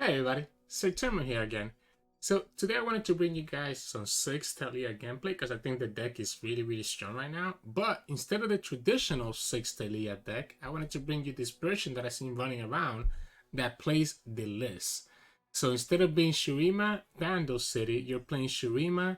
Hey everybody, Sirturmund here again. So today I wanted to bring you guys some Ziggs Taliyah gameplay because I think the deck is really strong right now. But instead of the traditional Ziggs Taliyah deck, I wanted to bring you this version that I've seen running around that plays the list. So instead of being Shurima, Bandle City, you're playing Shurima,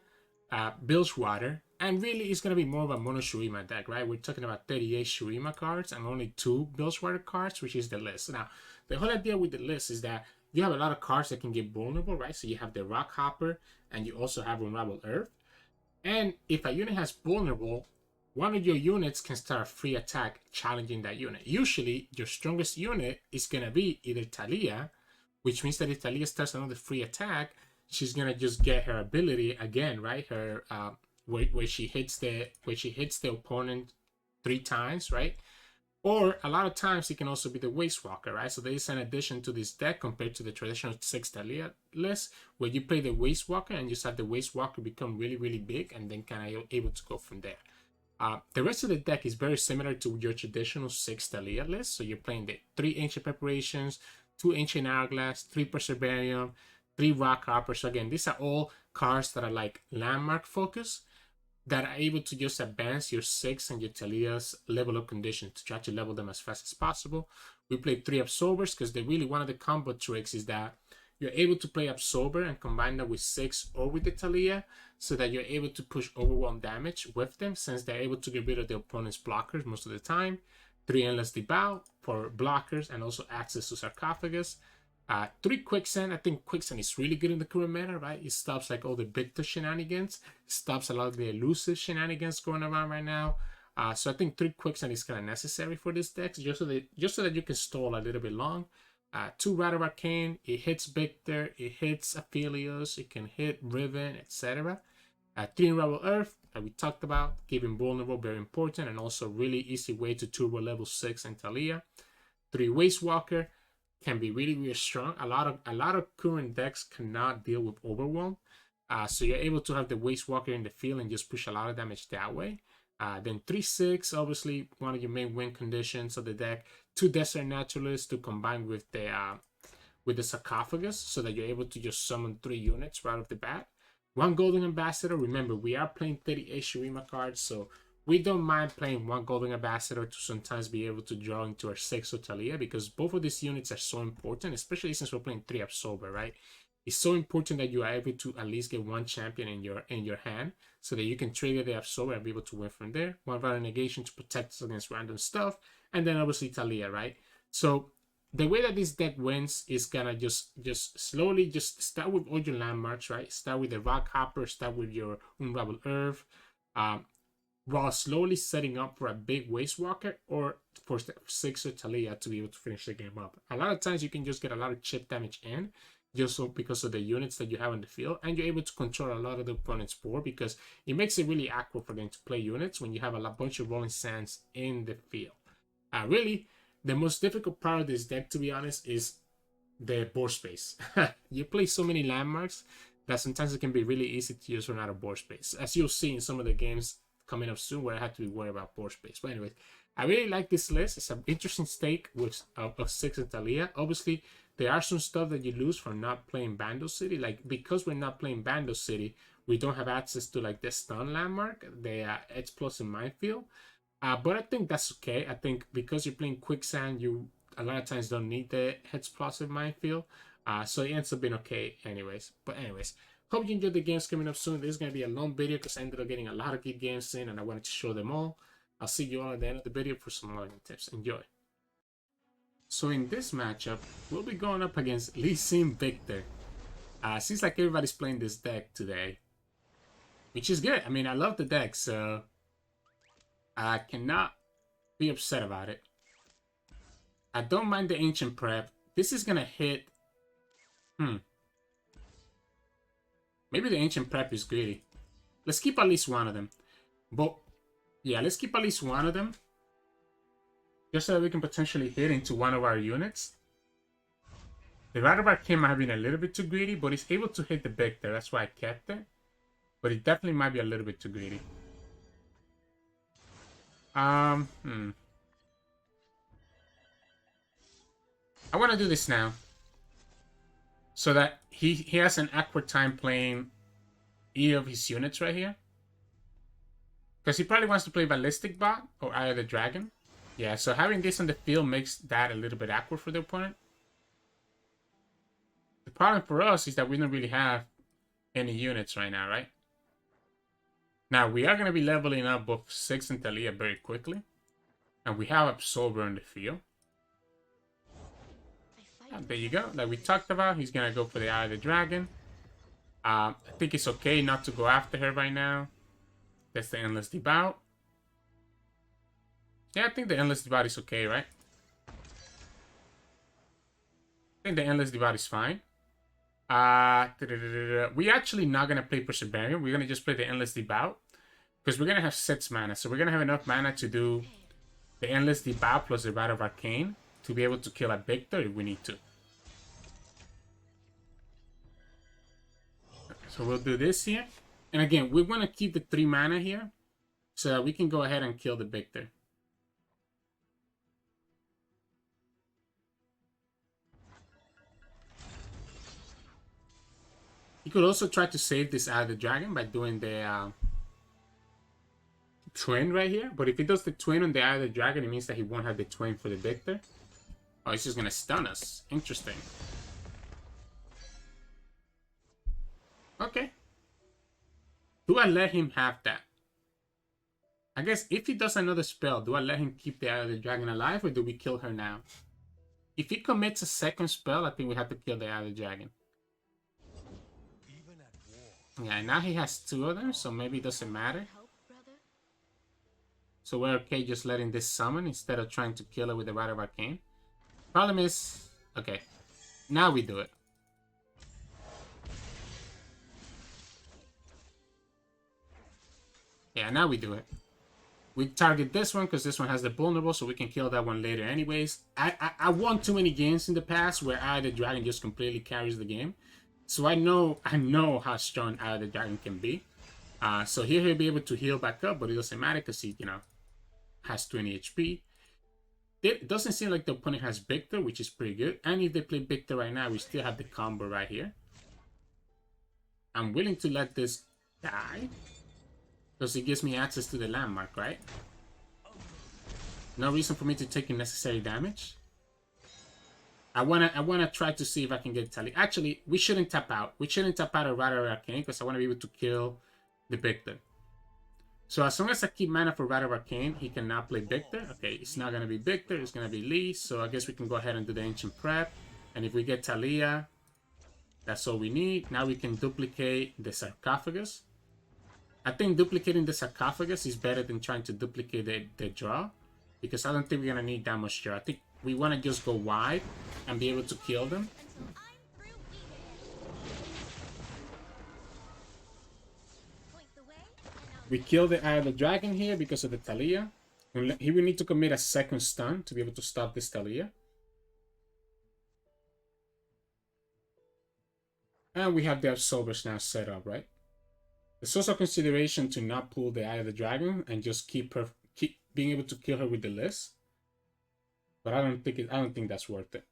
Bilgewater, and really it's going to be more of a Mono Shurima deck, right? We're talking about 38 Shurima cards and only 2 Bilgewater cards, which is the list. Now, the whole idea with the list is that you have a lot of cards that can get vulnerable, right? So you have the Rock Hopper, and you also have Unravel Earth. And if a unit has vulnerable, one of your units can start a free attack challenging that unit. Usually, your strongest unit is going to be either Taliyah, which means that if Taliyah starts another free attack, she's going to just get her ability again, right? Her where she hits the opponent 3 times, right? Or a lot of times it can also be the Waste Walker, right? So there is an addition to this deck compared to the traditional Ziggs Taliyah list, where you play the Waste Walker and just have the Waste Walker become really big and then kind of able to go from there. The rest of the deck is very similar to your traditional Ziggs Taliyah list. So you're playing the 3 Ancient Preparations, 2 Ancient Hourglass, 3 Perseverance, 3 Rock Hopper. So again, these are all cards that are like landmark focus, that are able to just advance your Ziggs and your Taliyah's level up conditions to try to level them as fast as possible. We played 3 Absorbers because one of the combo tricks is that you're able to play Absorber and combine that with Ziggs or with the Taliyah so that you're able to push overwhelm damage with them, since they're able to get rid of the opponent's blockers most of the time. 3 Endless Devour for blockers and also access to Sarcophagus. 3 Quicksand. I think Quicksand is really good in the current meta, right? It stops like all the Viktor shenanigans. It stops a lot of the elusive shenanigans going around right now. So I think 3 Quicksand is kind of necessary for this deck, just so that you can stall a little bit long. 2 Rite of Arcane. It hits Viktor. It hits Aphelios. It can hit Riven, etc. 3 Unravel Earth that we talked about, giving vulnerable, very important, and also really easy way to turbo level Ziggs and Taliyah. 3 Waste Walker. Can be really strong. A lot of current decks cannot deal with overwhelm, so you're able to have the Waste Walker in the field and just push a lot of damage that way. Then 3 Ziggs, obviously one of your main win conditions of the deck. 2 Desert Naturalists to combine with the Sarcophagus, so that you're able to just summon 3 units right off the bat. 1 Golden Ambassador. Remember, we are playing 38 Shurima cards, so we don't mind playing 1 Golden Ambassador to sometimes be able to draw into our Ziggs or Taliyah, because both of these units are so important, especially since we're playing 3 Absorber, right? It's so important that you are able to at least get 1 champion in your hand, so that you can trigger the Absorber and be able to win from there. 1 Valor Negation to protect us against random stuff, and then obviously Taliyah, right? So the way that this deck wins is gonna just slowly just start with all your landmarks, right? Start with the Rock Hopper, start with your Unravel Earth, while slowly setting up for a big Waste Walker or for Ziggs or Taliyah to be able to finish the game up. A lot of times you can just get a lot of chip damage in, just so because of the units that you have in the field, and you're able to control a lot of the opponent's board, because it makes it really awkward for them to play units when you have a bunch of Rolling Sands in the field. Really, the most difficult part of this deck, to be honest, is the board space. You play so many landmarks that sometimes it can be really easy to just run out of board space, as you'll see in some of the games coming up soon where I had to be worried about board space. But anyways, I really like this list. It's an interesting stake with of Ziggs and Taliyah. Obviously, there are some stuff that you lose from not playing Bandle City. Like, because we're not playing Bandle City, we don't have access to like the stun landmark, the Edge Plus and Minefield. But I think that's okay. I think because you're playing Quicksand, you a lot of times don't need the Heads Plus and Minefield. So it ends up being okay anyways. But anyways, hope you enjoyed the games coming up soon. This is going to be a long video because I ended up getting a lot of good games in and I wanted to show them all. I'll see you all at the end of the video for some learning tips. Enjoy. So in this matchup, we'll be going up against Lee Sin Viktor. Seems like everybody's playing this deck today, which is good. I mean, I love the deck, so I cannot be upset about it. I don't mind the Ancient Prep. This is going to hit... Maybe the Ancient Prep is greedy. Let's keep at least one of them. But, yeah, let's keep at least one of them. Just so that we can potentially hit into one of our units. The Rite of Arcane might have been a little bit too greedy, but it's able to hit the Viktor. That's why I kept it. But it definitely might be a little bit too greedy. I want to do this now. So that he has an awkward time playing either of his units right here. Because he probably wants to play Ballistic Bot or Eye of the Dragon. Yeah, so having this on the field makes that a little bit awkward for the opponent. The problem for us is that we don't really have any units right now, right? Now, we are going to be leveling up both Ziggs and Taliyah very quickly. And we have Absolver on the field. And there you go. Like we talked about, he's going to go for the Eye of the Dragon. I think it's okay not to go after her right now. That's the Endless Devout. Yeah, I think the Endless Devout is okay, right? I think the Endless Devout is fine. We're actually not going to play Perseverance. We're going to just play the Endless Devout. Because we're going to have 6 mana. So we're going to have enough mana to do the Endless Devout plus the Rite of Arcane to be able to kill a Viktor if we need to. So we'll do this here. And again, we want to keep the 3 mana here so that we can go ahead and kill the Viktor. You could also try to save this Eye of the Dragon by doing the twin right here. But if he does the twin on the Eye of the Dragon, it means that he won't have the twin for the Viktor. Oh, he's just going to stun us. Interesting. Okay. Do I let him have that? I guess if he does another spell, do I let him keep the Eye of the Dragon alive or do we kill her now? If he commits a second spell, I think we have to kill the Eye of the Dragon. Yeah, now he has 2 of them, so maybe it doesn't matter. So we're okay just letting this summon instead of trying to kill her with the Rite of Arcane. Problem is... Okay. Now we do it. Yeah, now we do it. We target this one because this one has the vulnerable, so we can kill that one later anyways. I won too many games in the past where Eye of the Dragon just completely carries the game. So I know how strong Eye of the Dragon can be. So here he'll be able to heal back up, but it doesn't matter because he, has 20 HP. It doesn't seem like the opponent has Viktor, which is pretty good. And if they play Viktor right now, we still have the combo right here. I'm willing to let this die because it gives me access to the landmark, right? No reason for me to take unnecessary damage. I wanna try to see if I can get Taliyah. Actually, we shouldn't tap out. We shouldn't tap out a Rite of Arcane because I want to be able to kill the Viktor. So as long as I keep mana for Rite of Arcane, he cannot play Viktor. Okay, it's not gonna be Viktor. It's gonna be Lee. So I guess we can go ahead and do the Ancient Prep. And if we get Taliyah, that's all we need. Now we can duplicate the Sarcophagus. I think duplicating the Sarcophagus is better than trying to duplicate the draw. Because I don't think we're gonna need that much draw. I think we want to just go wide and be able to kill them. We kill the Eye of the Dragon here because of the Taliyah. He will need to commit a second stun to be able to stop this Taliyah. And we have the Absolvers now set up, right? There's also consideration to not pull the Eye of the Dragon and just keep being able to kill her with the list. But I don't think that's worth it.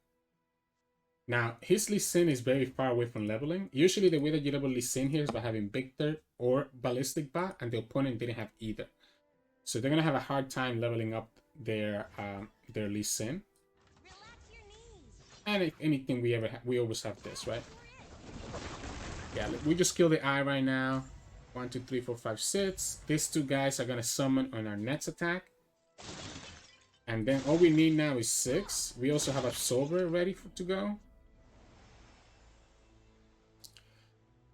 Now, his Lee Sin is very far away from leveling. Usually the way that you level Lee Sin here is by having Viktor or Ballistic Bot, and the opponent didn't have either. So they're gonna have a hard time leveling up their Lee Sin. And if anything, we always have this, right? Yeah, we just kill the Eye right now. 1, 2, 3, 4, 5, 6. These 2 guys are gonna summon on our next attack. And then all we need now is 6. We also have Absolver ready to go.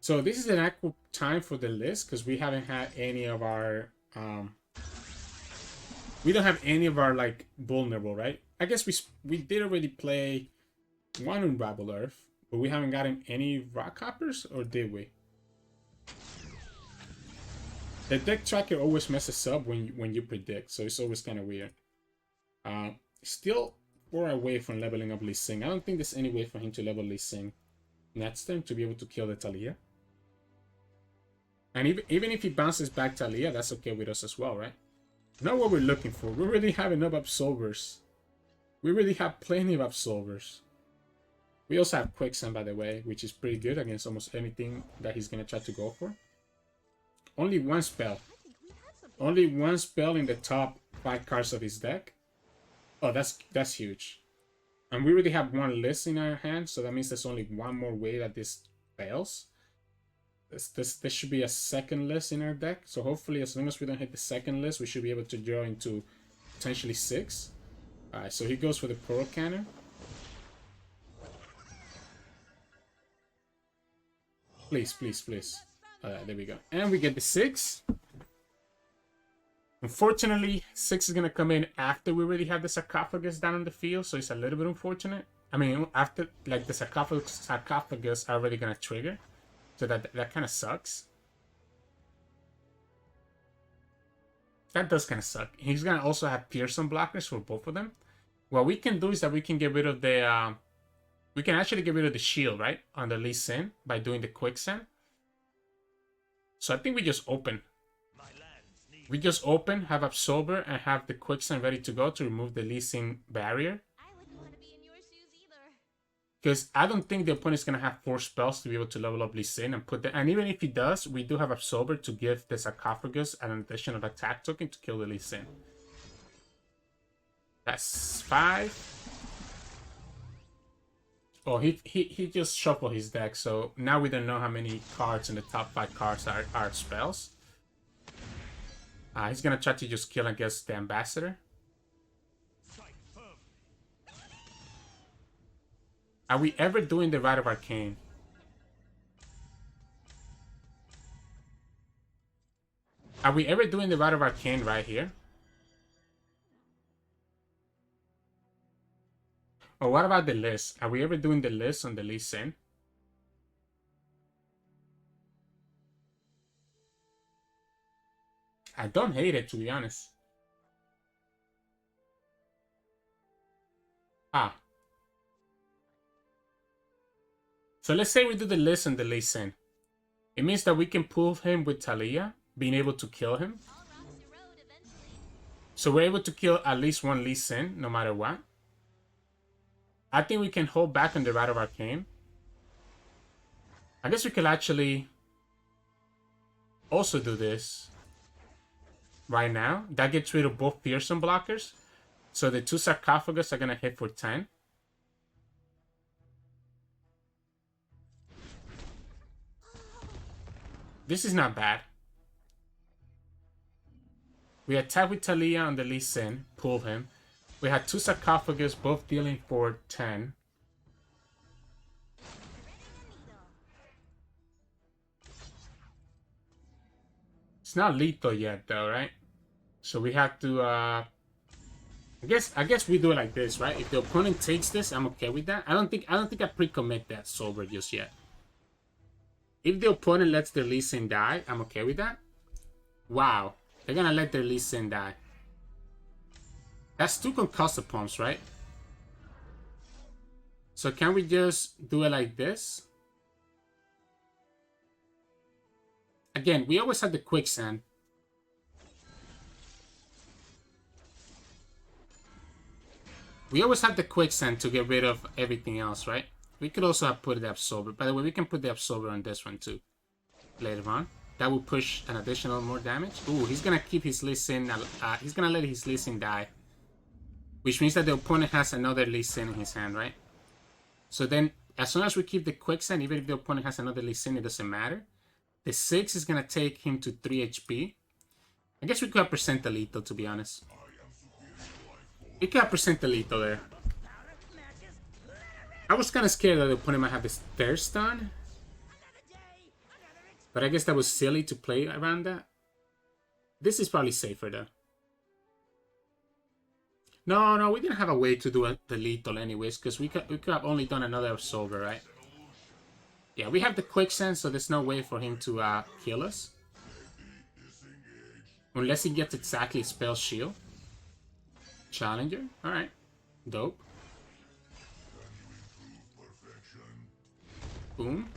So this is an actual time for the list because we haven't had any of our... we don't have any of our, like, vulnerable, right? I guess we did already play one Unravel Earth, but we haven't gotten any Rockhoppers, or did we? The deck tracker always messes up when you predict, so it's always kind of weird. Still far away from leveling up Lee Sin. I don't think there's any way for him to level Lee Sin next turn to be able to kill the Taliyah. And even if he bounces back Taliyah, that's okay with us as well, right? Not what we're looking for. We already have enough Absolvers. We already have plenty of Absolvers. We also have Quicksand, by the way, which is pretty good against almost anything that he's going to try to go for. Only one spell. Only one spell in the top 5 cards of his deck. Oh, that's huge. And we already have one list in our hand, so that means there's only one more way that this fails. This should be a second list in our deck, so hopefully as long as we don't hit the second list, we should be able to draw into potentially 6. Alright, so he goes for the Pearl Cannon. Please, please, please. Alright, there we go. And we get the 6. Unfortunately, 6 is going to come in after we already have the sarcophagus down on the field, so it's a little bit unfortunate. I mean, after, like, the sarcophagus are already going to trigger, so that kind of sucks. That does kind of suck. He's going to also have Pearson blockers for both of them. What we can do is that we can get rid of the... we can actually get rid of the shield, right? On the Lee Sin by doing the Quicksand. So I think we just open. We just open, have Absorber, and have the Quicksand ready to go to remove the Lee Sin barrier. I wouldn't want to be in your shoes either. Because I don't think the opponent's going to have 4 spells to be able to level up Lee Sin and put the... And even if he does, we do have Absorber to give the Sarcophagus an additional attack token to kill the Lee Sin. That's 5. Oh, he just shuffled his deck, so now we don't know how many cards in the top 5 cards are spells. He's gonna try to just kill, I guess, the Ambassador. Are we ever doing the Rite of Arcane? Are we ever doing the Rite of Arcane right here? Or what about the list? Are we ever doing the list on the Lee Sin? I don't hate it, to be honest. So let's say we do the list on the Lee Sin. It means that we can pull him with Taliyah, being able to kill him. So we're able to kill at least one Lee Sin, no matter what. I think we can hold back on the Rite of Arcane. I guess we could actually also do this right now. That gets rid of both Pearson blockers. So the 2 Sarcophagus are going to hit for 10. This is not bad. We attack with Taliyah on the Lee Sin, pull him. We had 2 Sarcophagus, both dealing for 10. It's not lethal yet, though, right? So we have to, I guess we do it like this, right? If the opponent takes this, I'm okay with that. I don't think I pre-commit that sober just yet. If the opponent lets their Lee Sin die, I'm okay with that. Wow, they're gonna let their Lee Sin die. That's 2 concussive pumps, right? So can we just do it like this? Again, we always have the Quicksand. We always have the Quicksand to get rid of everything else, right? We could also have put the Absorber. By the way, we can put the Absorber on this one too. Later on. That will push an additional more damage. Ooh, he's gonna keep his Lee Sin. He's gonna let his Lee Sin die. Which means that the opponent has another Lee Sin in his hand, right? So then, as soon as we keep the Quicksand, even if the opponent has another Lee Sin, it doesn't matter. The 6 is gonna take him to 3 HP. I guess we could have percent the lethal, to be honest. We could have percent the lethal there. I was kind of scared that the opponent might have this Thirst Stun. But I guess that was silly to play around that. This is probably safer though. No, we didn't have a way to do the lethal anyways, because we could have only done another Absolver, right? Yeah, we have the Quicksand, so there's no way for him to kill us. Unless he gets exactly Spell Shield. Challenger, alright. Dope. Boom.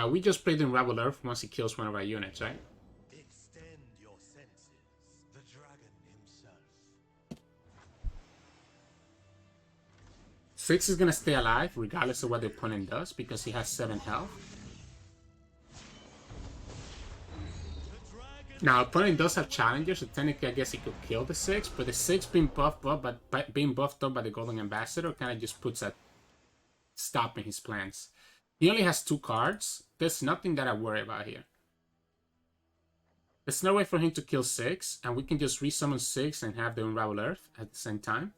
We just played Unravel Earth once he kills one of our units, right? Extend your senses. The dragon himself. Ziggs is gonna stay alive regardless of what the opponent does because he has 7 health. Now, opponent does have challengers, so technically I guess he could kill the Ziggs, but the Ziggs being buffed up, being buffed up by the Golden Ambassador kind of just puts a stop in his plans. He only has 2 cards. There's nothing that I worry about here. There's no way for him to kill Ziggs, and we can just resummon Ziggs and have the Unravel Earth at the same time.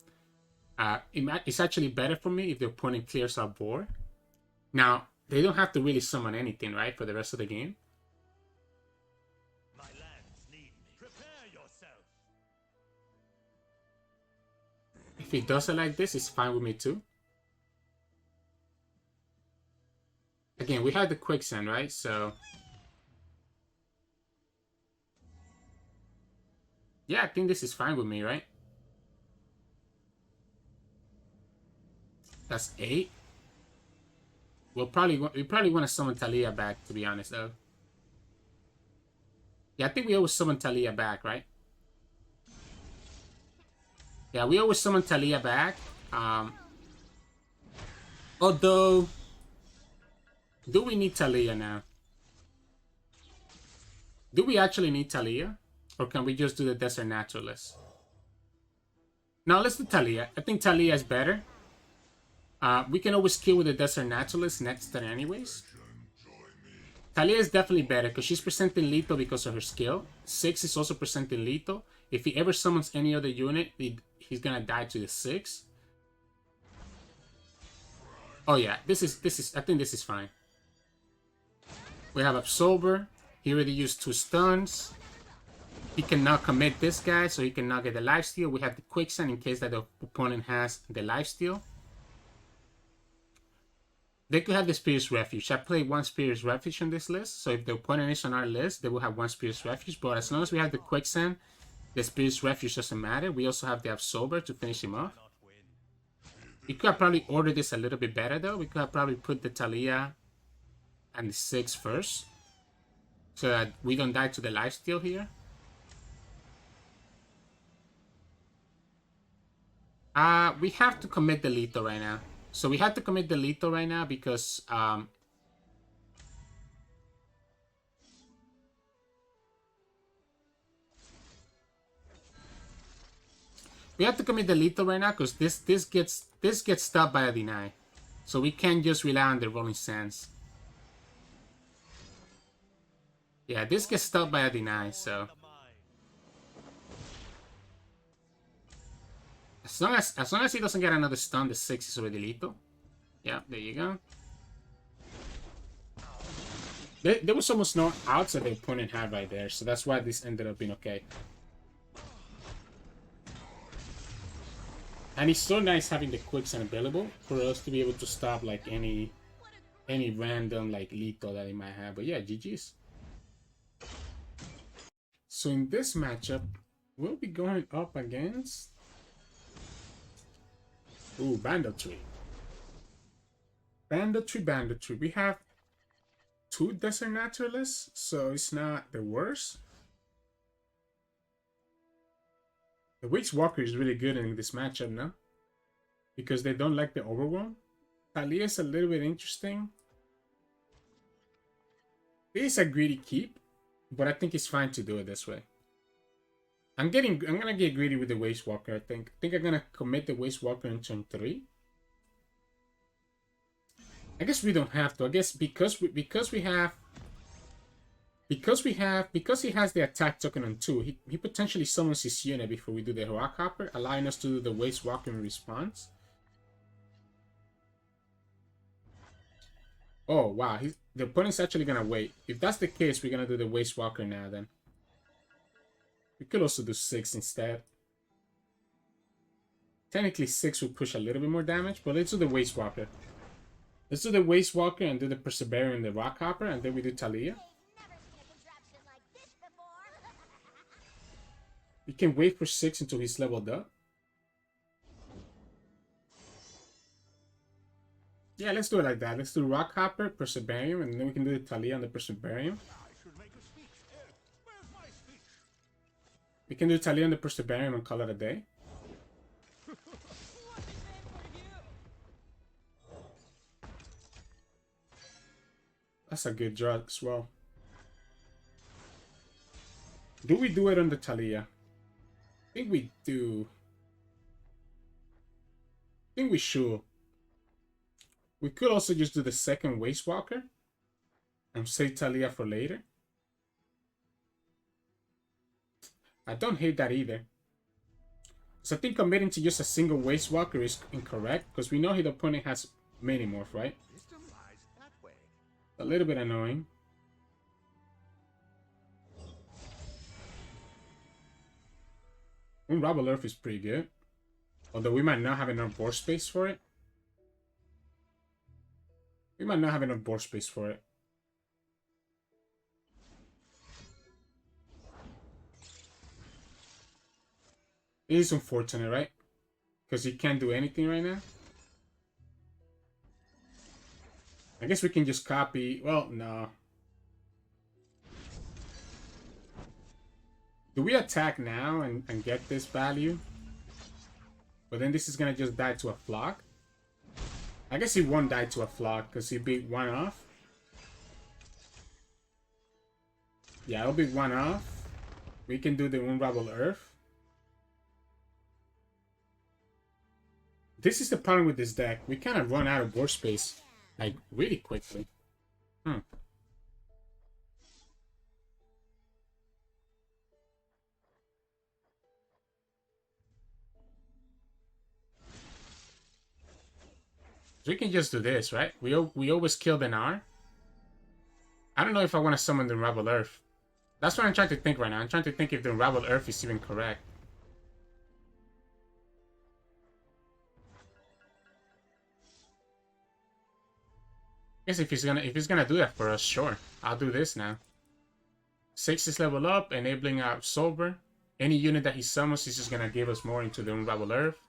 It's actually better for me if the opponent clears our board. Now, they don't have to really summon anything, right, for the rest of the game. If he does it like this, it's fine with me too. Again, we have the Quicksand, right? So... yeah, I think this is fine with me, right? That's 8. We probably want to summon Taliyah back, to be honest, though. Yeah, I think we always summon Taliyah back, right? Yeah, we always summon Taliyah back. Although, do we need Taliyah now? Do we actually need Taliyah? Or can we just do the Desert Naturalist? Now, let's do Taliyah. I think Taliyah is better. We can always kill with the Desert Naturalist next turn anyways. Taliyah is definitely better because she's presenting lethal because of her skill. Ziggs is also presenting lethal. If he ever summons any other unit, he's gonna die to the Ziggs. Oh yeah, I think this is fine. We have Absolver. He already used 2 stuns. He cannot commit this guy, so he cannot get the lifesteal. We have the Quicksand in case that the opponent has the lifesteal. They could have the Spirit's Refuge. I played 1 Spirit's Refuge on this list, so if the opponent is on our list, they will have 1 Spirit's Refuge. But as long as we have the Quicksand, the Spirit's Refuge doesn't matter. We also have the Absolver to finish him off. We could have probably ordered this a little bit better, though. We could have probably put the Taliyah and the Ziggs first, so that we don't die to the lifesteal here. We have to commit the lethal right now. So we have to commit the lethal right now because we have to commit the lethal right now because this gets stopped by a deny. So we can't just rely on the Rolling Sands. Yeah, this gets stopped by a deny, so as long as he doesn't get another stun, the Ziggs is already lethal. Yeah, there you go. There was almost no outs that the opponent had right there, so that's why this ended up being okay. And it's so nice having the Quicksand available for us to be able to stop like any random like lethal that he might have. But yeah, GG's. So in this matchup, we'll be going up against Bandle Tree. Bandle Tree. We have 2 Desert Naturalists, so it's not the worst. The Witch Walker is really good in this matchup now, because they don't like the Overwhelm. Taliyah is a little bit interesting. It is a greedy keep, but I think it's fine to do it this way. I'm gonna get greedy with the Waste Walker. I think I'm gonna commit the Waste Walker in turn 3. I guess we don't have to. I guess because he has the attack token on 2, he potentially summons his unit before we do the Rock Hopper, allowing us to do the Waste Walker in response. Oh wow, the opponent's actually gonna wait. If that's the case, we're gonna do the Waste Walker now then. We could also do 6 instead. Technically 6 would push a little bit more damage, but let's do the Waste Walker. Let's do the Waste Walker and do the Perseverance and the Rock Hopper, and then we do Taliyah. We can wait for 6 until he's leveled up. Yeah, let's do it like that. Let's do Rock Hopper, Perseverance, and then we can do the Taliyah on the Perseverance. We can do Taliyah on the Perseverance and call it a day. That's a good draw as well. Do we do it on the Taliyah? I think we do. I think we should. We could also just do the second Waste Walker and save Taliyah for later. I don't hate that either. So I think committing to just a single Waste Walker is incorrect because we know the opponent has many morph, right? A little bit annoying. Unravel Earth is pretty good. Although we might not have enough board space for it. We might not have enough board space for it. It is unfortunate, right? Because he can't do anything right now. I guess we can just copy. Well, no. Do we attack now and get this value? But then this is going to just die to a flock. I guess he won't die to a flock because he beat one off. Yeah, it'll be one off. We can do the Unravel Earth. This is the problem with this deck. We kind of run out of board space, like, really quickly. So we can just do this, right? We always kill the Gnar. I don't know if I want to summon the Unravel Earth. That's what I'm trying to think right now. I'm trying to think if the Unravel Earth is even correct. I guess if he's gonna do that for us, sure. I'll do this now. 6 is level up, enabling our Absolver. Any unit that he summons is just gonna give us more into the Unravel Earth.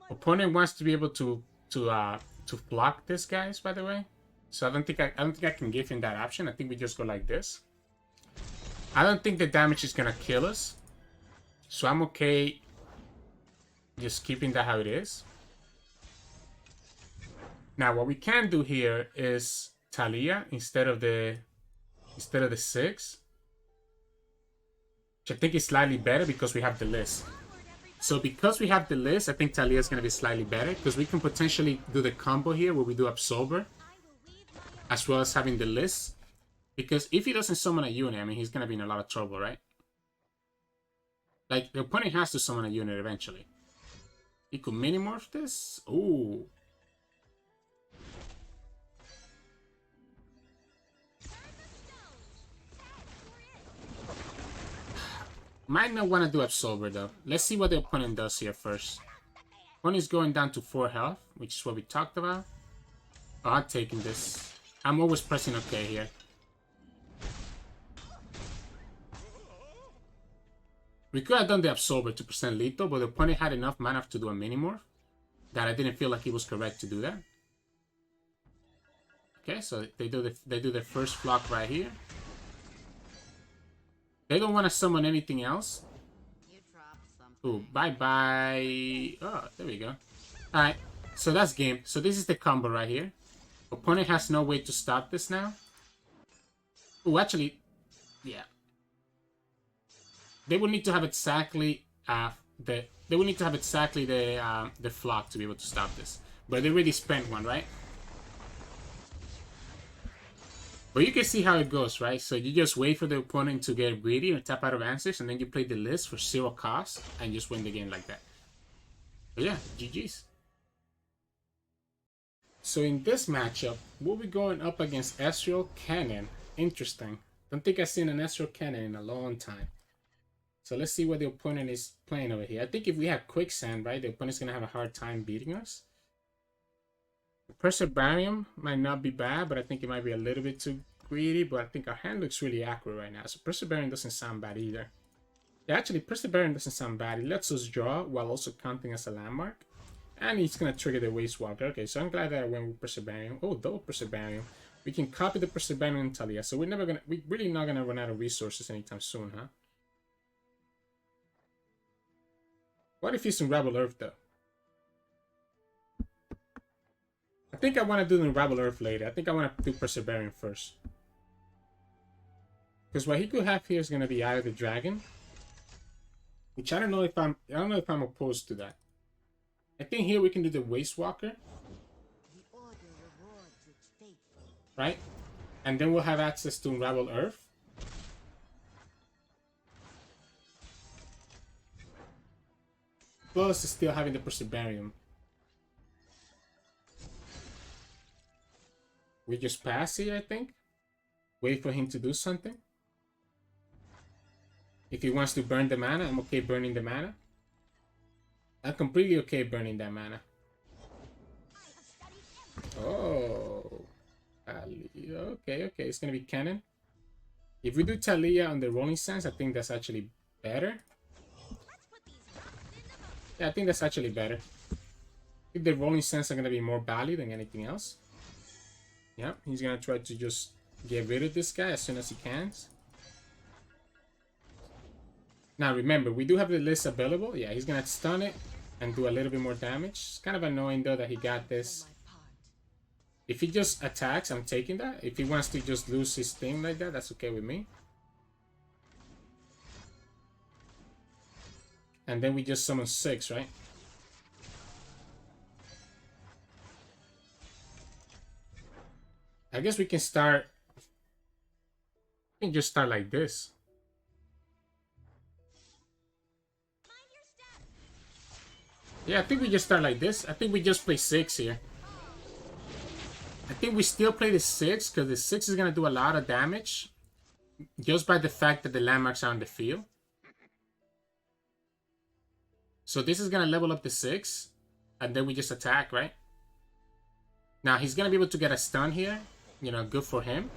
Opponent wants to be able to block this, guys, by the way. So I don't think I can give him that option. I think we just go like this. I don't think the damage is gonna kill us. So I'm okay just keeping that how it is. Now what we can do here is Taliyah instead of the 6. Which I think is slightly better because we have the list. So because we have the list, I think Taliyah is going to be slightly better because we can potentially do the combo here where we do Absolver as well as having the list. Because if he doesn't summon a unit, I mean, he's going to be in a lot of trouble, right? Like, the opponent has to summon a unit eventually. He could mini-morph this. Ooh. Might not want to do Absolver though. Let's see what the opponent does here first. Opponent's going down to 4 health, which is what we talked about. Oh, I'm taking this. I'm always pressing OK here. We could have done the Absolver to percent lethal, but the opponent had enough mana to do a mini-morph that I didn't feel like it was correct to do that. Okay, so they do the first flock right here. They don't want to summon anything else. Ooh, bye-bye. Oh, there we go. Alright, so that's game. So this is the combo right here. Opponent has no way to stop this now. Ooh, actually, yeah. They would need to have exactly the flock to be able to stop this. But they already spent one, right? But you can see how it goes, right? So you just wait for the opponent to get greedy and tap out of answers, and then you play the list for 0 cost and just win the game like that. But yeah, GG's. So in this matchup, we'll be going up against Ezreal Kennen. Interesting. Don't think I've seen an Ezreal Kennen in a long time. So let's see what the opponent is playing over here. I think if we have Quicksand, right, the opponent's going to have a hard time beating us. Perseverance might not be bad, but I think it might be a little bit too greedy. But I think our hand looks really accurate right now. So Perseverance doesn't sound bad either. Yeah, actually, Perseverance doesn't sound bad. It lets us draw while also counting as a landmark. And he's going to trigger the Waste Walker. Okay, so I'm glad that I went with Perseverance. Oh, double Perseverance. We can copy the Perseverance in Taliyah. So we're really not going to run out of resources anytime soon, huh? What if he's in Rebel Earth, though? I think I want to do the Unravel Earth later. I think I want to do Persevering first. Because what he could have here is going to be Eye of the Dragon. Which I don't know if I'm opposed to that. I think here we can do the Waste Walker. Right? And then we'll have access to Unravel Earth. Plus still having the Perseverium. We just pass here, I think. Wait for him to do something. If he wants to burn the mana, I'm okay burning the mana. I'm completely okay burning that mana. Oh. Okay. It's gonna be Kennen. If we do Taliyah on the Rolling Sands, I think that's actually better. Yeah, I think that's actually better. I think the Rolling Sands are gonna be more value than anything else. Yeah, he's gonna try to just get rid of this guy as soon as he can. Now remember, we do have the list available. Yeah, he's gonna stun it and do a little bit more damage. It's kind of annoying though that he got this. If he just attacks, I'm taking that. If he wants to just lose his thing like that, that's okay with me. And then we just summon 6, right? I guess we can start. We can just start like this. Yeah, I think we just start like this. I think we just play 6 here. I think we still play the 6 because the 6 is going to do a lot of damage just by the fact that the landmarks are on the field. So this is going to level up the 6 and then we just attack, right? Now he's going to be able to get a stun here. You know, good for him.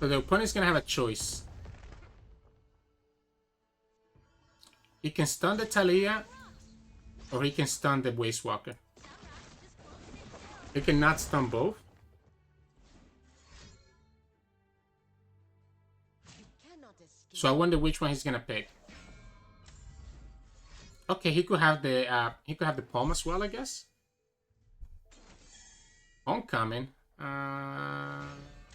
So the opponent's going to have a choice. He can stun the Taliyah, or he can stun the Waste Walker. He cannot stun both. So I wonder which one he's gonna pick. Okay, he could have the palm as well, I guess. Homecoming. I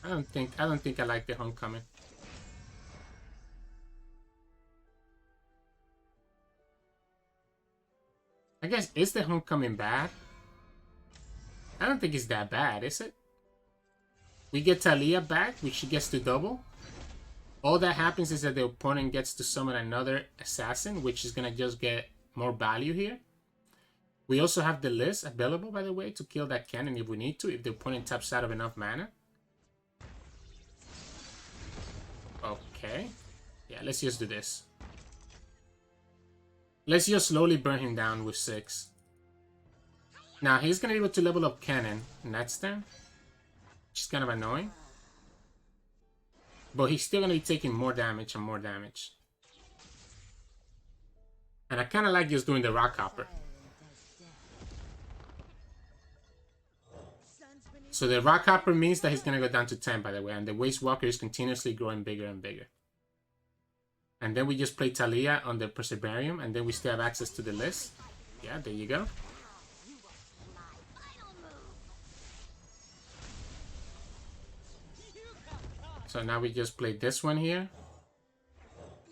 don't think I like the Homecoming. I guess, is the Homecoming bad? I don't think it's that bad, is it? We get Taliyah back, which she gets to double. All that happens is that the opponent gets to summon another assassin, which is going to just get more value here. We also have the list available, by the way, to kill that Kennen if we need to, if the opponent taps out of enough mana. Okay. Yeah, let's just do this. Let's just slowly burn him down with 6. Now, he's going to be able to level up Kennen next turn, which is kind of annoying. But he's still going to be taking more damage and more damage. And I kind of like just doing the Rock Hopper. So the Rock Hopper means that he's going to go down to 10, by the way. And the Waste Walker is continuously growing bigger and bigger. And then we just play Taliyah on the Perseverium, and then we still have access to the list. Yeah, there you go. So now we just play this one here.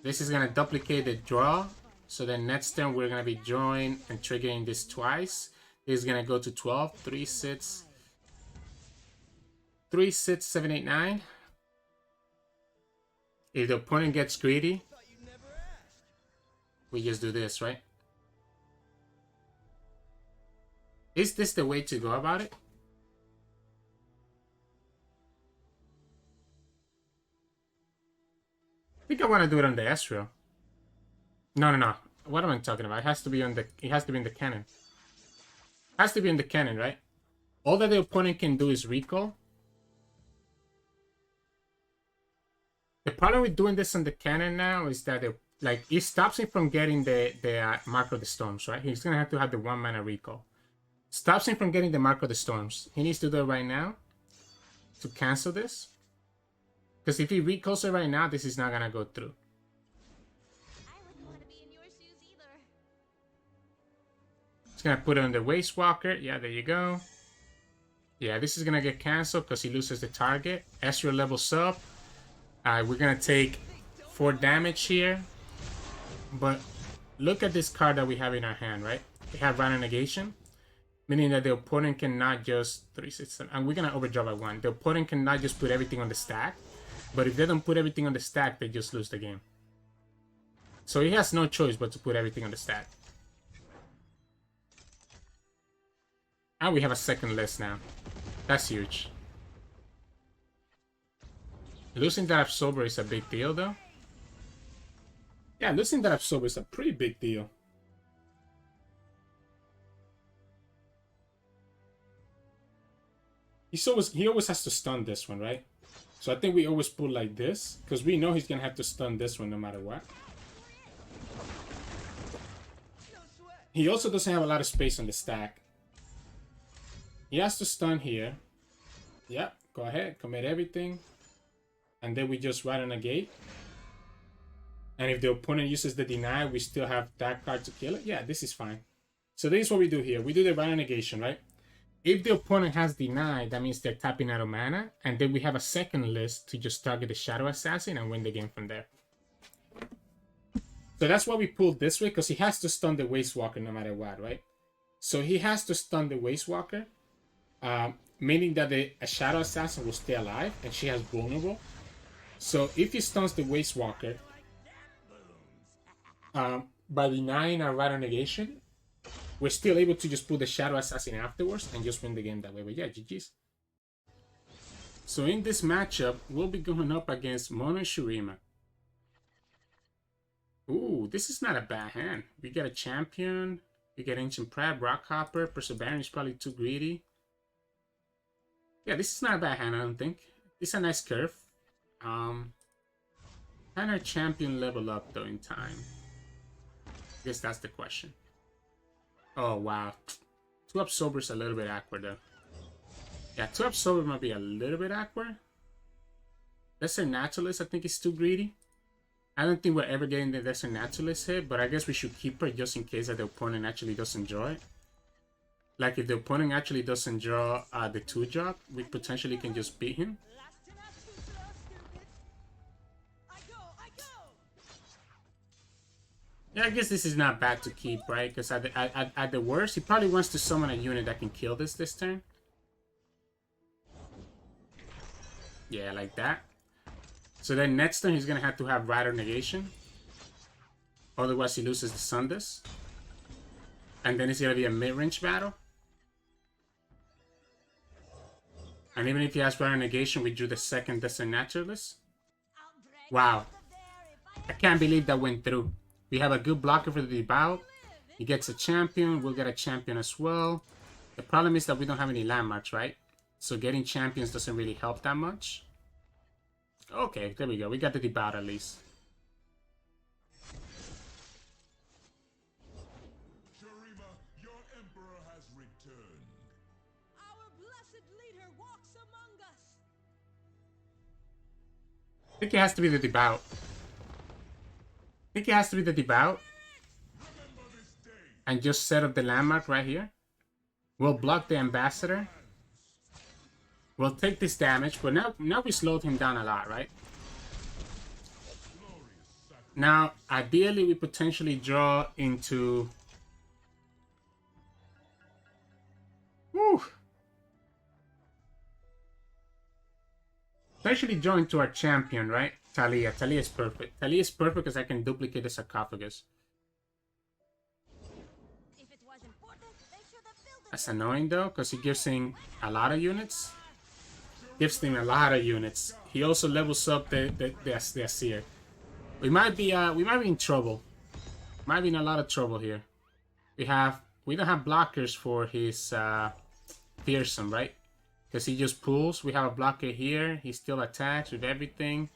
This is going to duplicate the draw. So then next turn we're going to be drawing and triggering this twice. This is going to go to 12. 3 sits. 3, 6, 7, 8, 9. If the opponent gets greedy, we just do this, right? Is this the way to go about it? I think I want to do it on the Ezreal. No. What am I talking about? It has to be on the. It has to be in the Kennen. It has to be in the Kennen, right? All that the opponent can do is recall. The problem with doing this on the Kennen now is that it stops him from getting the Mark of the Storms, right? He's gonna have to have the 1 mana recall. Stops him from getting the Mark of the Storms. He needs to do it right now to cancel this. Because if he recalls it right now, this is not gonna go through. I wouldn't want to be in your shoes either. gonna put it on the Waste Walker. Yeah, there you go. Yeah, this is gonna get cancelled because he loses the target. Ezreal levels up. We're gonna take 4 damage here. But look at this card that we have in our hand, right? We have Random Negation, meaning that the opponent cannot just 3, 6, 7, and we're gonna overdraw by 1. The opponent cannot just put everything on the stack, but if they don't put everything on the stack, they just lose the game. So he has no choice but to put everything on the stack. And we have a second list now. That's huge. Losing that Absorber is a big deal, though. Yeah, losing that Absorber is a pretty big deal. He always has to stun this one, right? So I think we always pull like this, because we know he's going to have to stun this one no matter what. He also doesn't have a lot of space on the stack. He has to stun here. Yep, go ahead, commit everything. And then we just Random Negate. And if the opponent uses the deny, we still have that card to kill it. Yeah, this is fine. So this is what we do here. We do the Random Negation, right? If the opponent has denied, that means they're tapping out of mana. And then we have a second list to just target the Shadow Assassin and win the game from there. So that's why we pulled this way, because he has to stun the Waste Walker no matter what, right? So he has to stun the Waste Walker, meaning that a Shadow Assassin will stay alive, and she has vulnerable. So if he stuns the Waste Walker, by denying our Random Negation, we're still able to just pull the Shadow Assassin afterwards and just win the game that way. But yeah, GG's. So in this matchup, we'll be going up against Mono Shurima. Ooh, this is not a bad hand. We get a champion, we get Ancient Prep, Rockhopper, Perseverance is probably too greedy. Yeah, this is not a bad hand, I don't think. It's a nice curve. Can our champion level up though in time? I guess that's the question. Oh wow. 2 Absorbers a little bit awkward though. Yeah, 2 Absorber might be a little bit awkward. Desert Naturalist I think is too greedy. I don't think we're ever getting the Desert Naturalist hit, but I guess we should keep her just in case that the opponent actually doesn't draw it. Like if the opponent actually doesn't draw the 2-drop, we potentially can just beat him. Yeah, I guess this is not bad to keep, right? Because at the worst, he probably wants to summon a unit that can kill this turn. Yeah, like that. So then next turn, he's going to have Random Negation. Otherwise, he loses the Sundas. And then it's going to be a mid-range battle. And even if he has Random Negation, we drew the second Desert Naturalist. Wow. I can't believe that went through. We have a good blocker for the debout. He gets a champion. We'll get a champion as well. The problem is that we don't have any landmarks, right? So getting champions doesn't really help that much. Okay, there we go. We got the debout at least. Shurima, your emperor has returned. Our blessed leader walks among us. I think it has to be the debout. And just set up the landmark right here. We'll block the ambassador. We'll take this damage, but now we slowed him down a lot, right? Now, ideally, we potentially draw into... Whew. Potentially draw into our champion, right? Taliyah. Taliyah is perfect. Taliyah is perfect because I can duplicate the sarcophagus. If it was important, they should have built it. That's annoying though, because he gives him a lot of units. He also levels up the Asir. We might be in trouble. Might be in a lot of trouble here. We don't have blockers for his Fearsome, right? Because he just pulls. We have a blocker here. He's still attached with everything.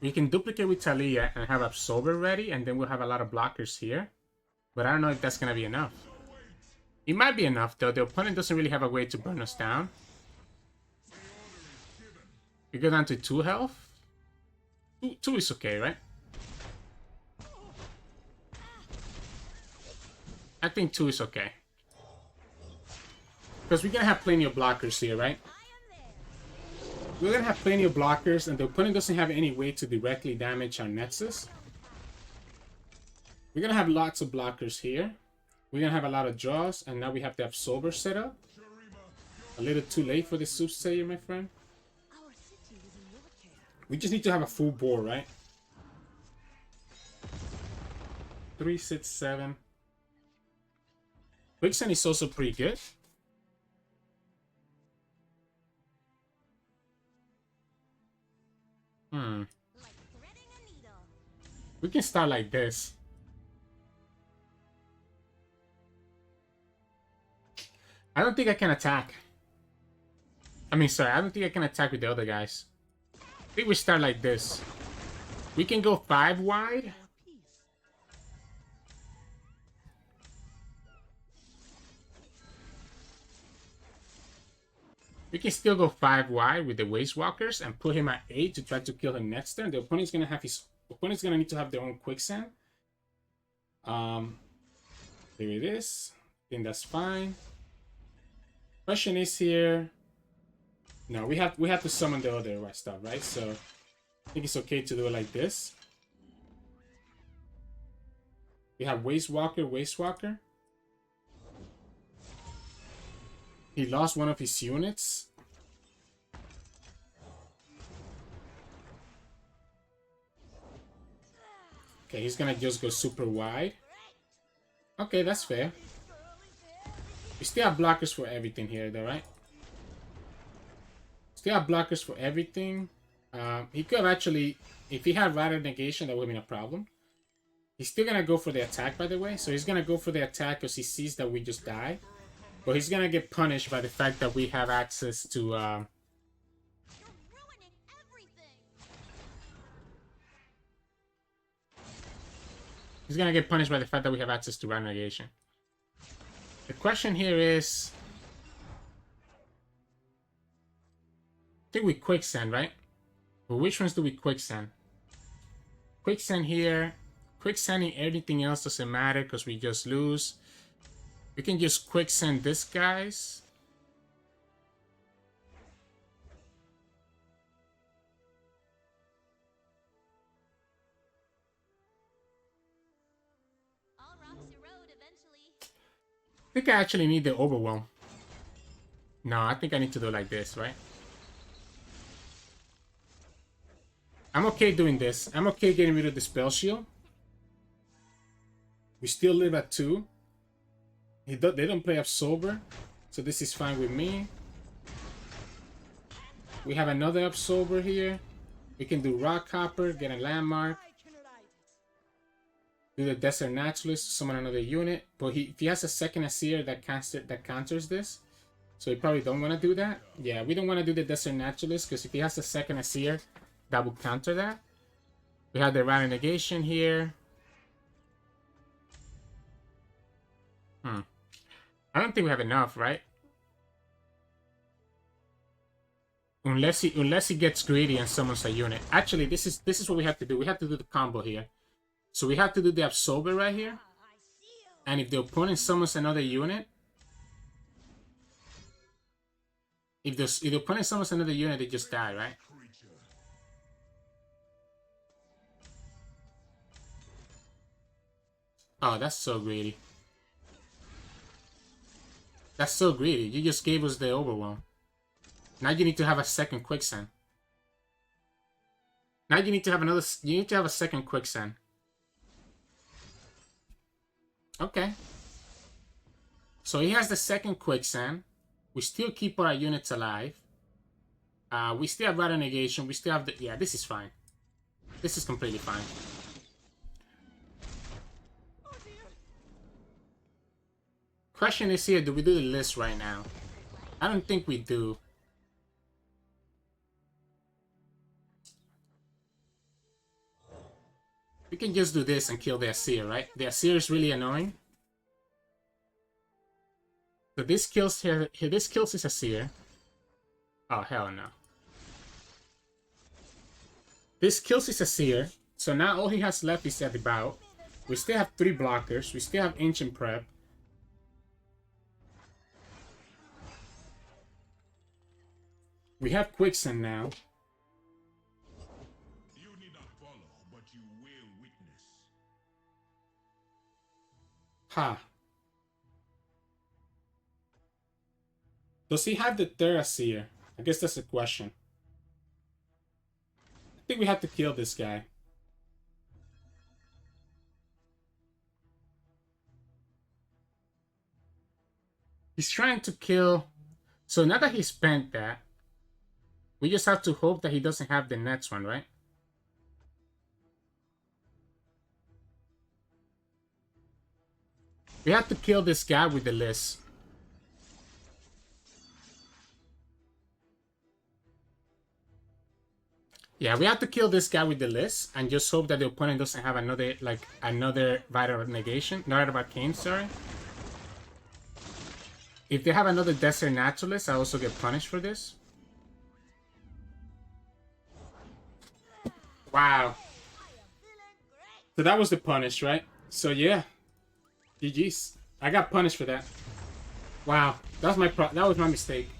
We can duplicate with Taliyah and have Absorber ready, and then we'll have a lot of blockers here. But I don't know if that's gonna be enough. It might be enough though. The opponent doesn't really have a way to burn us down. We go down to 2 health. 2 is okay, right? I think 2 is okay. Because we're gonna have plenty of blockers here, right? We're gonna have plenty of blockers, and the opponent doesn't have any way to directly damage our Nexus. We're gonna have lots of blockers here. We're gonna have a lot of draws, and now we have the Absolver set up. A little too late for the Soothsayer, my friend. We just need to have a full board, right? 3, 6, 7. Quicksand is also pretty good. We can start like this. I don't think I can attack. I mean, sorry, I don't think I can attack with the other guys. I think we start like this. We can go 5 wide. We can still go 5 wide with the Waste Walkers and put him at 8 to try to kill him next turn. The opponent's gonna have his opponent's gonna need to have their own Quicksand. There it is. I think that's fine. Question is here. No, we have to summon the other stuff, right? So I think it's okay to do it like this. We have Waste Walker, Waste Walker. He lost one of his units. Okay, he's gonna just go super wide. Okay, that's fair. We still have blockers for everything here, though, right? Still have blockers for everything. He could have actually, if he had Rider Negation, that would have been a problem. He's still gonna go for the attack, by the way. So he's gonna go for the attack because he sees that we just die. But he's gonna get punished by the fact that we have access to You're ruining everything. he's gonna get punished by the fact that we have access to Rider Negation. The question here is, I think we Quicksand, right? But which ones do we Quicksand? Quicksand here. Quicksanding everything else doesn't matter because we just lose. We can just Quicksand this guys. All rocks erode eventually. I think I actually need the Overwhelm. No, I think I need to do it like this, right? I'm okay doing this. I'm okay getting rid of the Spell Shield. We still live at 2. They don't play up sober, so this is fine with me. We have another up sober here. We can do Rock Hopper, get a landmark. Do the Desert Naturalist, summon another unit. But if he has a second Asir that counters this, so we probably don't want to do that. Yeah, we don't want to do the Desert Naturalist because if he has a second Asir, that will counter that. We have the Rider Negation here. I don't think we have enough, right? Unless he gets greedy and summons a unit. Actually, this is what we have to do. We have to do the combo here. So we have to do the Absolver right here. And if the opponent summons another unit, if the opponent summons another unit, they just die, right? Oh, that's so greedy. That's so greedy. You just gave us the Overwhelm. Now you need to have a second Quicksand. Now you need to have another. You need to have a second Quicksand. Okay. So he has the second Quicksand. We still keep our units alive. We still have Rider Negation. We still have the. Yeah, this is fine. This is completely fine. Question is here, do we do the list right now? I don't think we do. We can just do this and kill the Asir, right? The Asir is really annoying. So this kills here. This kills his Asir. Oh hell no. This kills his Asir. So now all he has left is at the bout. We still have 3 blockers. We still have Ancient Prep. We have Quicksand now. You need not follow, but you will witness. Ha. Does he have the Theraseer? I guess that's the question. I think we have to kill this guy. He's trying to kill... So now that he spent that, we just have to hope that he doesn't have the next one, right? We have to kill this guy with the list. Yeah, we have to kill this guy with the list and just hope that the opponent doesn't have another, like, another Vital Negation. Not of Arcane, sorry. If they have another Desert Naturalist, I also get punished for this. Wow. So that was the punish, right? So yeah. GG's. I got punished for that. Wow. That was my mistake.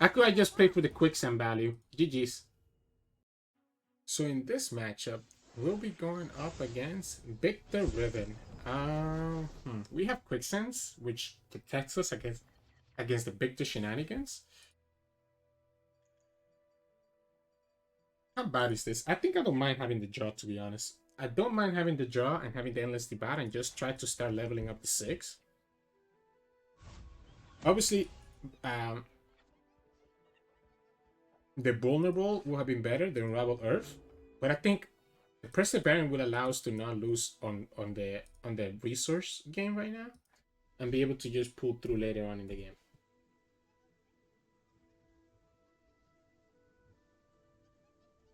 How could I just play for the Quicksand value? GG's. So in this matchup, we'll be going up against Viktor Riven. We have Quicksands, which protects us against the Viktor shenanigans. How bad is this? I think I don't mind having the draw, to be honest. I don't mind having the draw and having the endless debate and just try to start leveling up the 6. Obviously, the Vulnerable will have been better, the Unravel Earth. But I think the Perseverance will allow us to not lose on the resource game right now. And be able to just pull through later on in the game.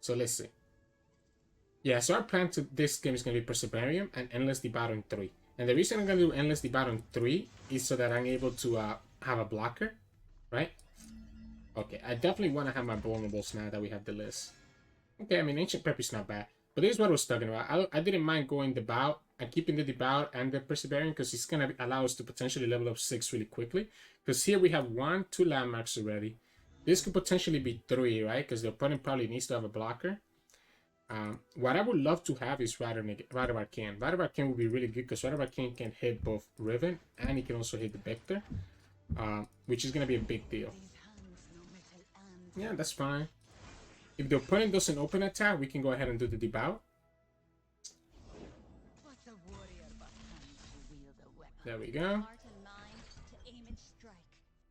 So let's see. Yeah, so our plan to this game is going to be Perseverance and Endless Debate on 3. And the reason I'm going to do Endless Debate on 3 is so that I'm able to have a blocker, right? Okay, I definitely want to have my vulnerables now that we have the list. Okay, I mean, Ancient Prep is not bad. But this is what I was talking about. I didn't mind going Devout and keeping the Devout and the Perseverance because it's going to allow us to potentially level up 6 really quickly. Because here we have 1, 2 landmarks already. This could potentially be 3, right? Because the opponent probably needs to have a blocker. What I would love to have is Rite of Arcane. Rite of Arcane would be really good because Rite of Arcane can hit both Riven and he can also hit the Viktor. Which is going to be a big deal. Yeah, that's fine. If the opponent doesn't open attack, we can go ahead and do the Devout. There we go.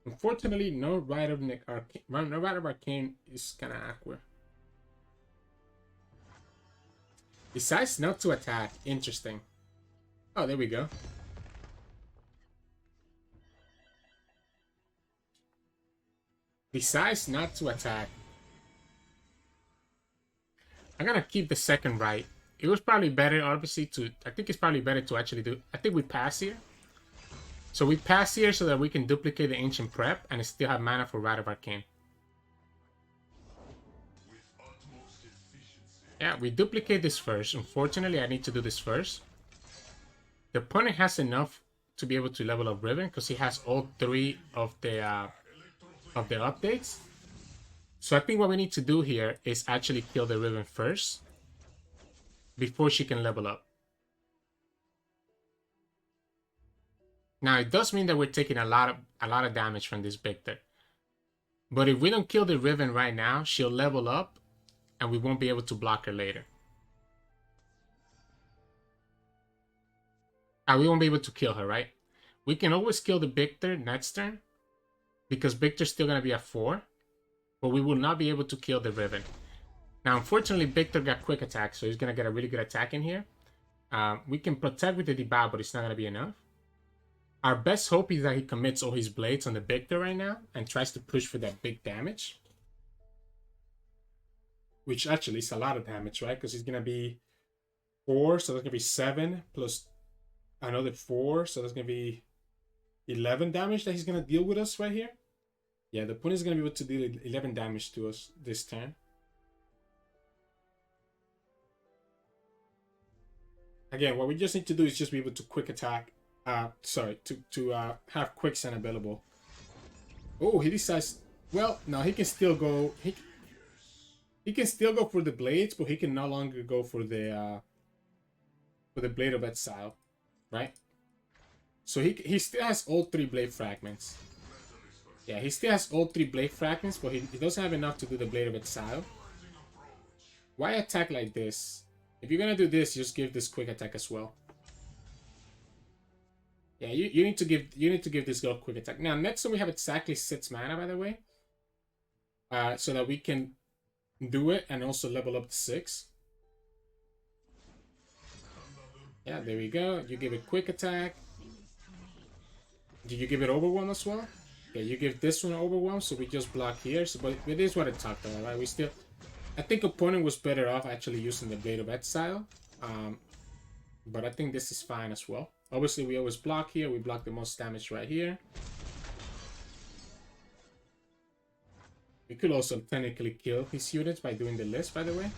Unfortunately, no Rite of Arcane is kind of awkward. Decides not to attack. Interesting. Oh, there we go. Decides not to attack. I'm gonna keep the second right. It was probably better, obviously, I think it's probably better to actually do... I think we pass here. So we pass here so that we can duplicate the Ancient Prep and still have mana for Rite of Arcane. Yeah, we duplicate this first. Unfortunately, I need to do this first. The opponent has enough to be able to level up Riven because he has all 3 of the updates. So I think what we need to do here is actually kill the Riven first before she can level up. Now it does mean that we're taking a lot of damage from this Viktor. But if we don't kill the Riven right now, she'll level up and we won't be able to block her later. And we won't be able to kill her, right? We can always kill the Viktor next turn because Viktor's still going to be at 4. But we will not be able to kill the Riven. Now, unfortunately, Viktor got quick attack, so he's going to get a really good attack in here. We can protect with the Devout, but it's not going to be enough. Our best hope is that he commits all his blades on the Viktor right now and tries to push for that big damage. Which actually is a lot of damage, right? Because he's going to be 4, so that's going to be 7 plus another 4, so that's going to be 11 damage that he's going to deal with us right here. Yeah, the opponent is going to be able to deal 11 damage to us this turn. Again, what we just need to do is just be able to quick attack. To have Quicksand available. Oh, he decides Well, no, he can still go. He can still go for the blades, but he can no longer go for the blade of exile, right? So he still has all 3 blade fragments. Yeah, he still has all 3 blade fragments, but he doesn't have enough to do the blade of exile. Why attack like this? If you're gonna do this, just give this quick attack as well. Yeah, you need to give this girl quick attack. Now next time we have exactly 6 mana, by the way. So that we can do it and also level up to 6. Yeah, there we go. You give it quick attack. Did you give it overwhelm as well? Yeah, you give this one overwhelm, so we just block here. So, but it is what I talked about, right? We still, I think opponent was better off actually using the Blade of Exile. But I think this is fine as well. Obviously, we always block here. We block the most damage right here. We could also technically kill his units by doing the list, by the way.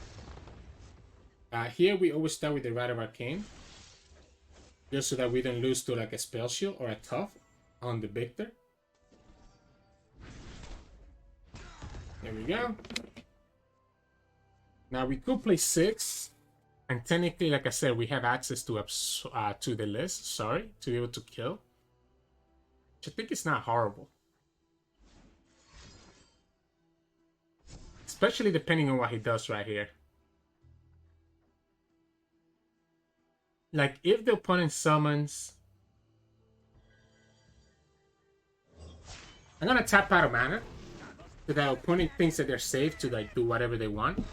Here, we always start with the Rite of Arcane. Just so that we don't lose to like a Spell Shield or a Tough on the Viktor. There we go. Now, we could play 6. And technically, like I said, we have access to the list, sorry, to be able to kill. Which I think is not horrible. Especially depending on what he does right here. Like, if the opponent summons... I'm gonna tap out of mana. So the opponent thinks that they're safe to, like, do whatever they want.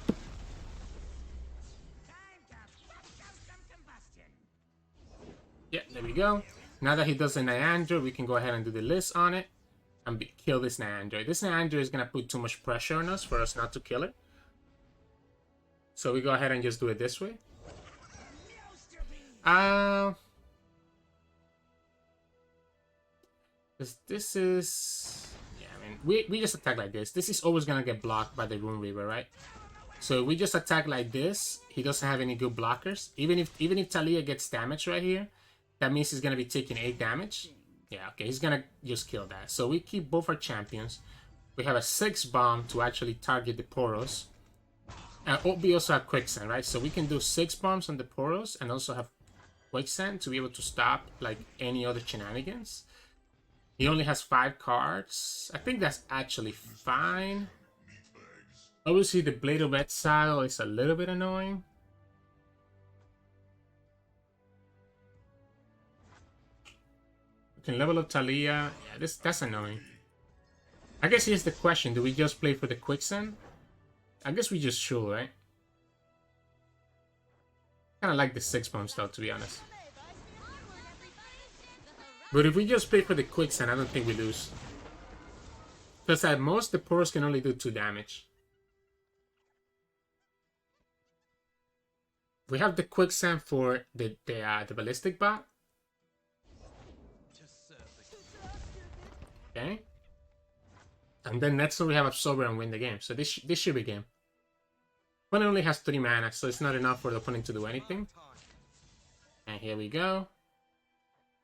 Yeah, there we go. Now that he does a Nyandra, we can go ahead and do the list on it. And kill this Nyandra. This Nyandra is gonna put too much pressure on us for us not to kill it. So we go ahead and just do it this way. This is... Yeah, I mean, we just attack like this. This is always gonna get blocked by the Rune Reaver, right? So we just attack like this. He doesn't have any good blockers. Even if Taliyah gets damage right here, that means he's gonna be taking 8 damage. Yeah, okay, he's gonna just kill that. So we keep both our champions. We have a 6 bomb to actually target the Poros. And we also have Quicksand, right? So we can do 6 bombs on the Poros and also have Quicksand to be able to stop like any other shenanigans. He only has 5 cards. I think that's actually fine. Obviously, the Blade of Exile is a little bit annoying. We can level up Taliyah. Yeah, that's annoying. I guess here's the question. Do we just play for the Quicksand? I guess we just should, right? Kind of like the 6 bombs though, to be honest. But if we just play for the Quicksand, I don't think we lose. Because at most, the Poros can only do 2 damage. We have the Quicksand for the ballistic bot. Okay. And then next one we have Absorber and win the game. So this should be game. Opponent only has 3 mana, so it's not enough for the opponent to do anything. And here we go.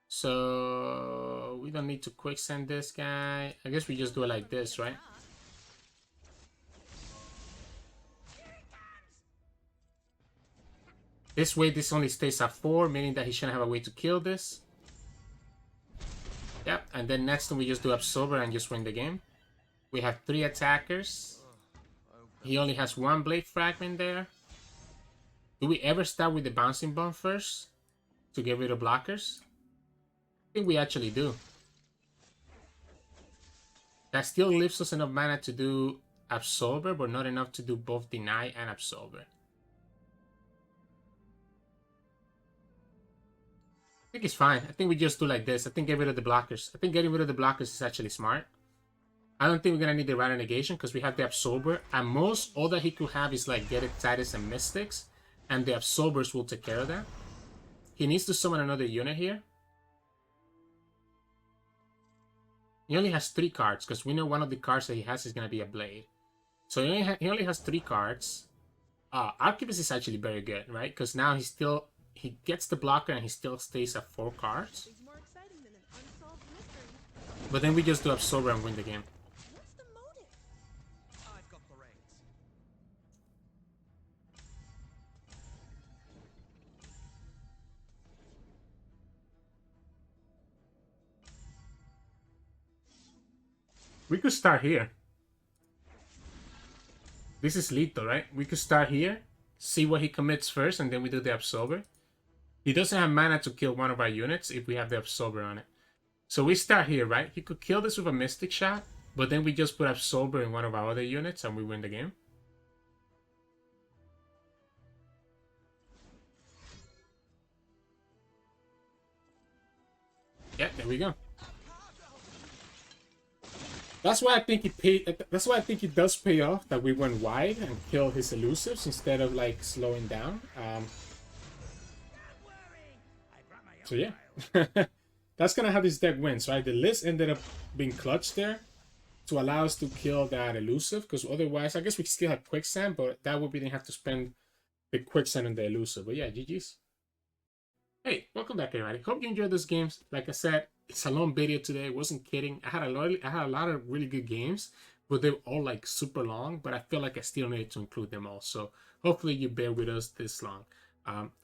So we don't need to Quicksand this guy. I guess we just do it like this, right? This way, this only stays at 4, meaning that he shouldn't have a way to kill this. Yep, and then next time we just do Absorber and just win the game. We have 3 attackers. He only has 1 Blade Fragment there. Do we ever start with the Bouncing Bomb first? To get rid of blockers? I think we actually do. That still leaves us enough mana to do Absorber, but not enough to do both Deny and Absorber. I think it's fine. I think we just do like this. I think get rid of the blockers. I think getting rid of the blockers is actually smart. I don't think we're gonna need the Rite Negation because we have the Absorber. At most, all that he could have is like Get It, Titus, and Mystics. And the Absorbers will take care of that. He needs to summon another unit here. He only has 3 cards because we know one of the cards that he has is gonna be a Blade. So he only has 3 cards. Archivist is actually very good, right? Because now he gets the blocker and he still stays at 4 cards. But then we just do Absorber and win the game. We could start here. This is lethal, right? We could start here, see what he commits first, and then we do the Absolver. He doesn't have mana to kill one of our units if we have the Absolver on it. So we start here, right? He could kill this with a Mystic Shot, but then we just put Absolver in one of our other units and we win the game. Yeah, there we go. That's why I think he paid. That's why I think it does pay off that we went wide and killed his elusives instead of like slowing down. So yeah, that's kind of how this deck wins, right? The list ended up being clutch there to allow us to kill that elusive, because otherwise, I guess we still have quicksand, but that would be didn't have to spend the quicksand on the elusive. But yeah, GG's. Hey, welcome back, everybody. Hope you enjoyed those games. Like I said, it's a long video today. I wasn't kidding. I had a lot of really good games, but they were all like super long. But I feel like I still needed to include them all. So hopefully you bear with us this long.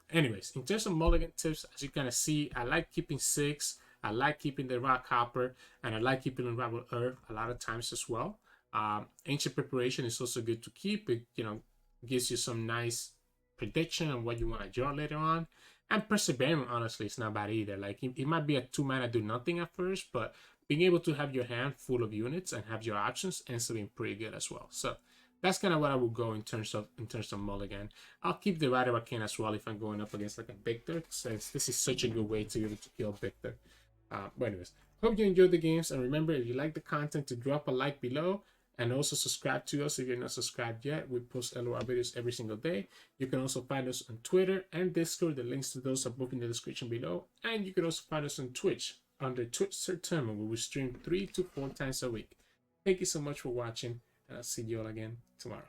Anyways, in terms of mulligan tips, as you kind of see, I like keeping Ziggs. I like keeping the Rock Hopper, and I like keeping Unravel Earth a lot of times as well. Ancient Preparation is also good to keep. It gives you some nice prediction on what you want to draw later on. And Perseverance, honestly, it's not bad either. Like, it might be a 2-mana do nothing at first, but being able to have your hand full of units and have your options ends up being pretty good as well. So that's kind of what I would go in terms of mulligan. I'll keep the Rider Arcane as well if I'm going up against like a Viktor, since this is such a good way to be able to kill Viktor. But anyways, hope you enjoyed the games, and remember, if you like the content, to drop a like below. And also subscribe to us if you're not subscribed yet. We post LOR videos every single day. You can also find us on Twitter and Discord. The links to those are both in the description below. And you can also find us on Twitch under Twitch Sirturmund, where we stream 3 to 4 times a week. Thank you so much for watching, and I'll see you all again tomorrow.